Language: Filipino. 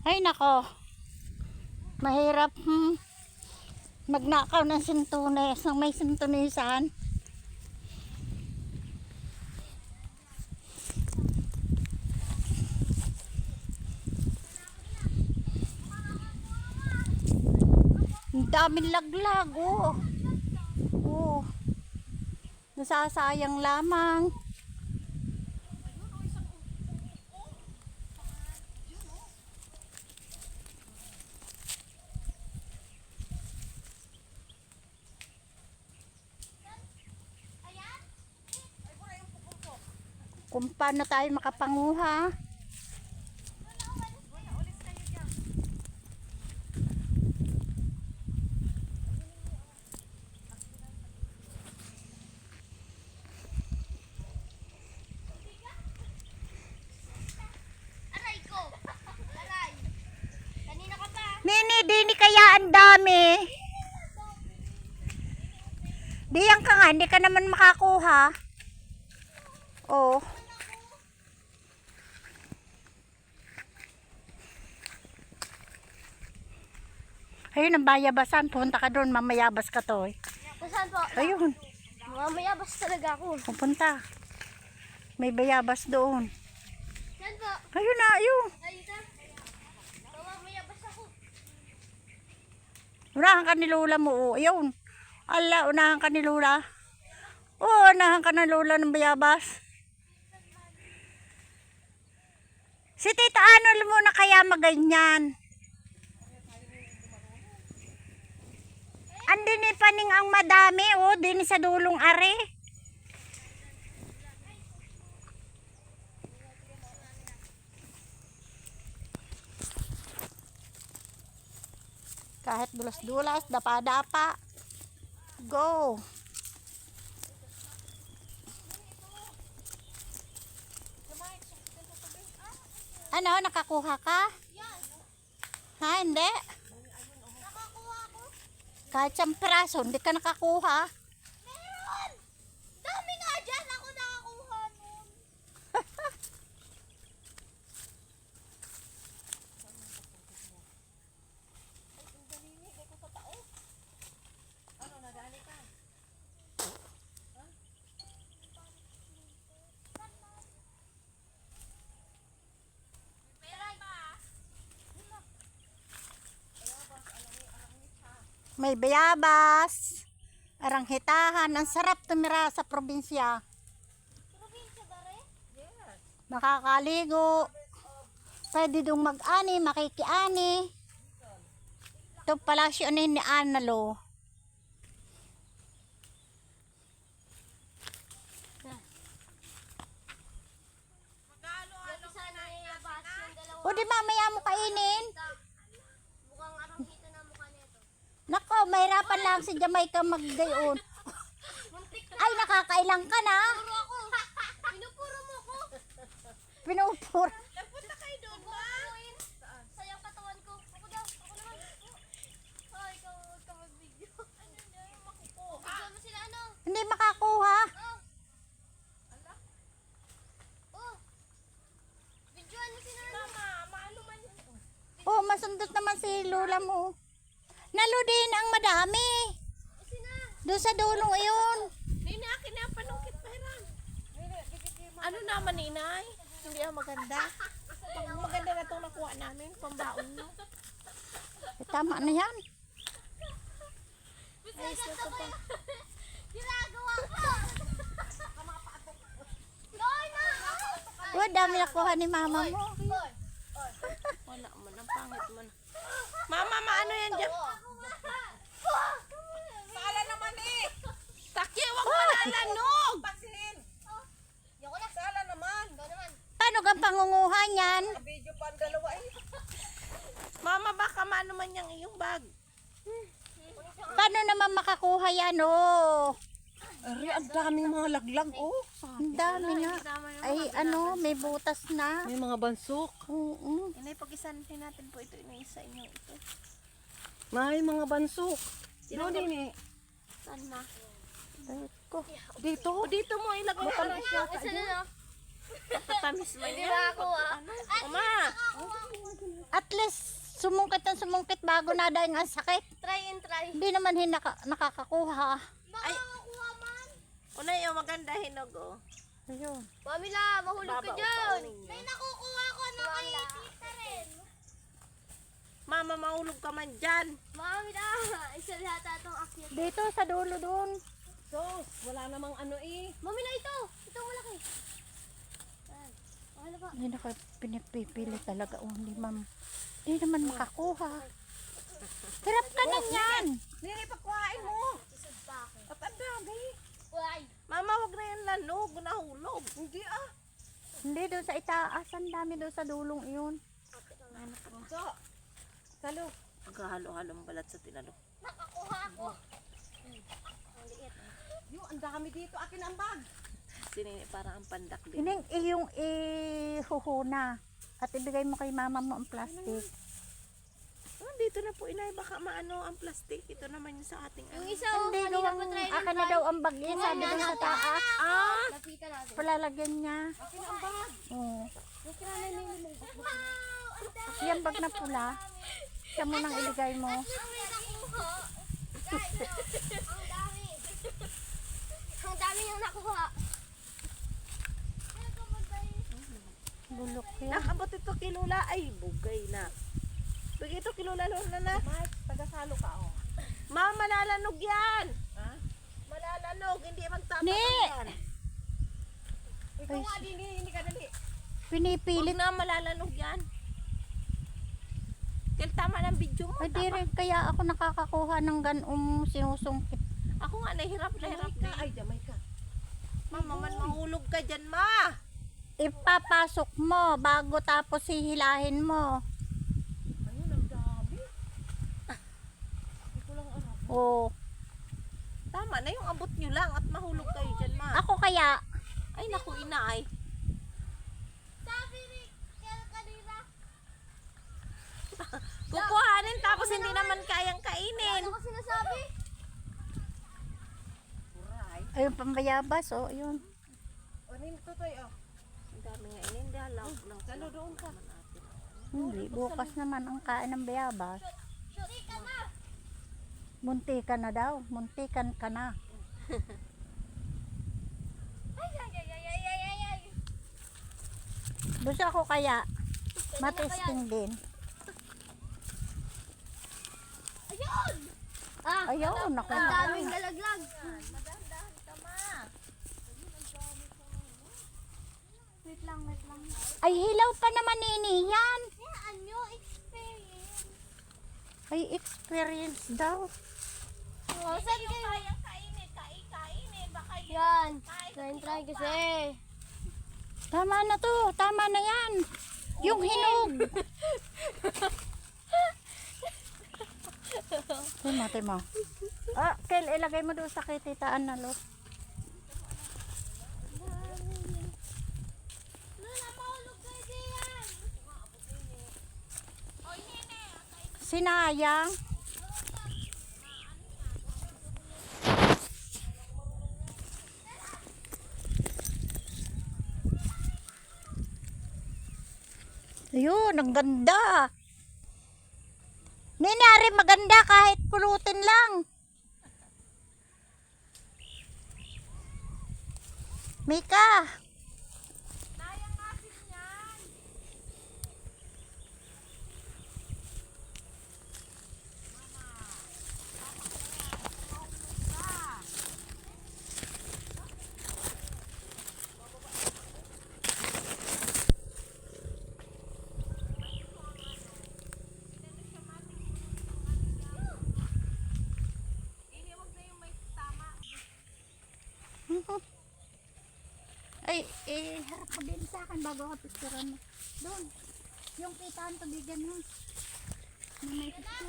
Ay nako, mahirap magnakaw ng sintunes ng may sintunisan. Ang daming laglag, oh. Oh. Nasasayang lamang. Kung paano tayo makapanguha. Aray ko! Aray! Kanina ka pa! Nini, dini kaya ang dami. Diyan ka nga, hindi ka naman makakuha. Oh. Ayun ang bayabasan. Punta ka doon, mamayabas ka to. Saan po? Ayun, Mamaya basta talaga ako. pupunta. May bayabas doon. Saan po? Ayun na, ayun. Ayun na. Mamaya basta ako. Unahan ka ni Lola mo. Oh. Ayun. Ala, unahan ka ni Lola. Oh, unahan ka ni Lola ng bayabas. Si Tita Ano mo na kaya maganyan? Andin ni paning ang madami, oh, din sa dulong are. Kahit dulas-dulas, dapa-dapa. Go. Ano, nakakuha ka? Ha, hindi? Nakakuha ako. Kahit siyang piraso, hindi ka nakakuha. Meron! Dami nga dyan. Ako nakakuha nun. May bayabas, aranghitahan. Ang sarap tumira sa probinsya. Probinsya ba rin? Yes. Makakaligo. Pwede dong mag-ani, makikiani. Ito palasyo ni Analo. Yung isa na yabas yung dalawa. O di mamaya mo kainin. Mukhang arang hito na mukha nito. Nako, mahirapan lang si Jamaica maggayon. Muntik na. Ay, nakakailang ka na. Puro ako. Pinupuro mo ko. Pinupur. Nagpunta kayo doon ba? Sayang katawan ko. Ako daw. Ako naman. Ay, ikaw huwag ka mag-video. Ano na yung makukuha? Video mo sila ano? Hindi makakuha. Oh. Videoan mo sila ano? Maano man yun? Oh, masundot naman si Lola mo. Naludin ang madami. Sina? Doon sa dulong ayun. Nini, akin na panungkit pahiran. Ano naman, Ninay? Hindi ang maganda. Pag maganda na itong nakuha namin, pambaon nyo. Eh, tama na yan. Ayos na ito pa. Ginagawa ko. Loy na! Oh, dami nakuha ni mama mo. Wala mo, ang pangit mo na. Mama, maano yan dyan? Sala naman eh! Takye, wag malalanog! Yoko na. Sala naman. Ikaw naman. Paano kang pangunguha niyan? Video pa ang dalawa eh. Mama, baka maano man yung iyong bag. Paano naman makakuha yan, oh? Ari, ang daming mga laglag, oh. Ang dami nga. Ay, ano, may butas na. May mga bansok. Oo. Inay, pag-isanin natin po ito, inaisa inyo ito. May mga bansok. Sino din eh? Saan ma? Ko. Dito? Dito mo ilagay mo para siya. Isa na no? Tatamis man Hindi yan. ba ako ah? Ama! At At least, sumungkit ng sumungkit bago na dahil ang sakit. Try and try. Hindi naman nakakakuha. Baka makukuha man. Unay, yung maganda hinog, oh. Ayun. Pamela, mahulog ka Baba, dyan. upaunin niyo. May nakukuha ko na kay tita rin. Mama, mahulog ka man dyan. Pamela, isa lahat atong akyat. Dito sa dulo doon. Sos, wala namang ano eh. Mamila ito. Ito malaki. Ayan. Okay na ba? Hindi na kayo pinipili talaga. Oh, hindi ma'am. Hindi naman makakuha. Hirap ka na yan. Nini, pagkuhain mo. Isod pa ako. At ang dami. Uy. Mama, wag na yan lanog. Nahulog. Hindi ah. Hindi doon sa itaas. Ang dami doon sa dulong iyon. So, salo. Maghahalo-halong balat sa tinalo. Nakakuha ako. Ang liit. Yung ang dami dito. Akin ang bag. Sinini, parang ang pandak din. Ining iyong ihuhuna. At ibigay mo kay mama mo ang plastic. Oh, dito na po, inay. Baka maano ang plastic. Ito naman yung sa ating Yung ano. isa, oh, Hindi, kanina gawang pa try and akin na try. daw ang bag niya. Sabi doon sa taas. Ah! Napika natin. Palalagyan niya. Akin ang bag. Oh. Wow! Ang dami. Yan bag na pula. Siya mo nang iligay mo. Ang may nakuha. Guys, ang dami. Ang dami yung nakuha. Ano ka magbayi? Bulok yan. Nakabot ito kay Lola. Ay, bugay na. Bigay ito kay Lola na. Mike, tagasalo ka oh. Ma, malalanog yan. Ha? Malalanog. Hindi magtatanog Ni! yan. Ikaw nga din, hindi ka dali. Pinipilit. Huwag na malalanog yan. Kaya tama ng video mo. Ay, di rin. Kaya ako nakakakuha ng ganong sinusungkit. Ako nga, nahirap Jamaica. din. Ay, Jamaica. Mama, man mahulog ka dyan, ma. Ipapasok mo bago tapos hihilahin mo. Ayun, ang dami. Hindi ko lang alam. Oh. Tama na yung abot nyo lang at mahulog kayo dyan, ma. Ako kaya, Ay, naku, inaay. Sabi ni Kel kanina. Kukuhanin tapos hindi naman kayang kainin. Ano ko sinasabi? Uray. ayun pambayabas. Oh, ayun. Ano yung tutoy oh. Ang dami nga inin. Hindi lang. Salo doon ka. Hindi, bukas naman ang kain ng bayabas. Shoot ka na. Muntikan na daw. Muntikan ka na. Ay, ay, ay, ay, ay, ay, ay, ay. Gusto ako kaya matesting din. Ayun! Ah, Ayun, naku. ang daming nalaglag. Madandahan ka, ma. Wait lang, wait lang. Ay, hilaw pa naman nini yan. Yan, new experience. Ay, experience daw. Oh, saan kayo? Kayang kainin. Kainin. Baka Yan. Try kasi. Tama na to. Tama na yan. Yung hinog. Timo. Ah, Kel, ilagay mo doon sa kititaan na lo. Lula, mahulog kayo diyan. Sinayang. Ayun, ang ganda. Ninari maganda kahit pulutin lang. Mika. Ay, harap ka din sa akin bago ka picturean mo. Doon. Yung kitaan, tubigan mo. Na may picture.